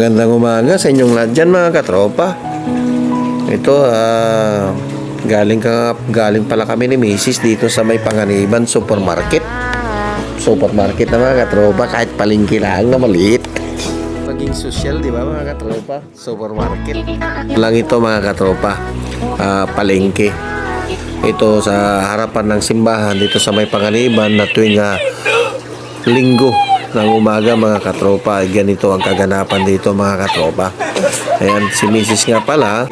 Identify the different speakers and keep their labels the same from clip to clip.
Speaker 1: Magandang umaga sa inyong lahat dyan mga katropa. Ito galing pala kami ni Mrs. dito sa may Panganiban Supermarket. Supermarket na mga katropa, kahit palengke lang na maliit. Maging social, di ba mga katropa? Supermarket lang ito mga katropa, palengke. Ito sa harapan ng simbahan dito sa may Panganiban na tuwing linggo ng umaga mga katropa. Ganito ang kaganapan dito mga katropa. Ayan, si Mrs. nga pala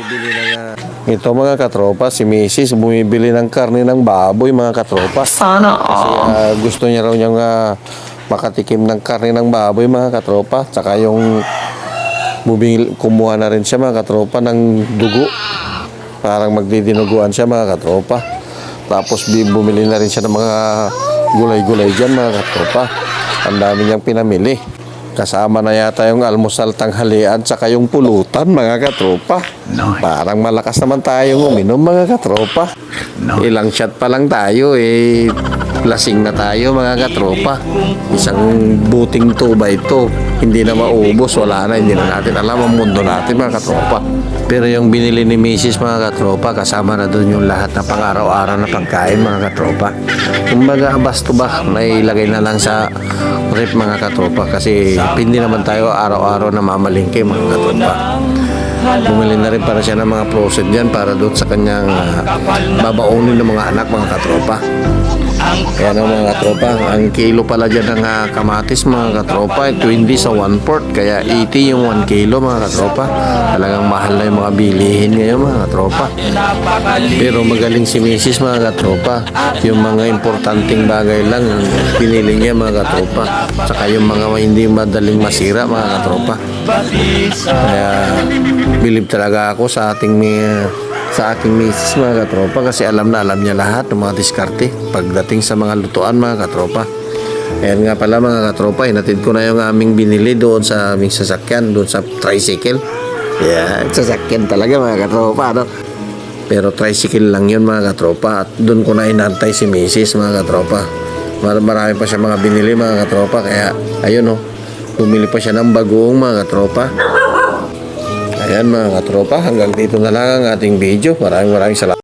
Speaker 1: ito mga katropa, si Mrs. bumibili ng karne ng baboy mga katropa.
Speaker 2: Sana
Speaker 1: kasi gusto niya raw niyang makatikim ng karne ng baboy mga katropa. Tsaka yung kumuha na rin siya mga katropa ng dugo, parang magdidinuguan siya mga katropa. Tapos bumili na rin siya ng mga gulay-gulay dyan mga katropa. Ang dami niyang pinamili. Kasama na yata yung almusal, tanghalian, tsaka yung pulutan mga katropa. Parang malakas naman tayo uminom mga katropa. Ilang shot pa lang tayo lasing na tayo mga katropa. Isang buting 2x2 hindi na maubos, wala na, hindi na natin alam ang mundo natin mga katropa. Pero yung binili ni Mrs. mga katropa, kasama na doon yung lahat na pang-araw-araw na pagkain mga katropa. Kumbaga basto ba, nailagay na lang sa rep mga katropa, kasi hindi naman tayo araw-araw na mamalingke mga katropa. Bumili na rin para siya ng mga process dyan para doon sa kanyang babaunin ng mga anak mga katropa. Kaya ng mga katropa, ang kilo pala dyan ng kamatis mga katropa, 20 sa 1/4, kaya 80 yung 1 kilo mga katropa. Talagang mahal na yung mga bilihin ngayon mga katropa. Pero magaling si Mrs. mga katropa, yung mga importanteng bagay lang pinili niya mga katropa, saka yung mga hindi madaling masira mga katropa. Kaya bilib talaga ako sa aking Mrs. mga katropa, kasi alam na alam niya lahat ng mga diskarte pagdating sa mga lutuan mga katropa. Ayan nga pala mga katropa, hinatid ko na yung aming binili doon sa aming sasakyan, doon sa tricycle. Yeah, sasakyan talaga mga katropa, no? Pero tricycle lang yun mga katropa, at doon ko na inantay si Mrs. mga katropa. Marami pa siya mga binili mga katropa, kaya ayun, no, bumili pa siya ng bagoong mga katropa. Ayan mga katropa, hanggang dito na lang ang ating video. Maraming salamat.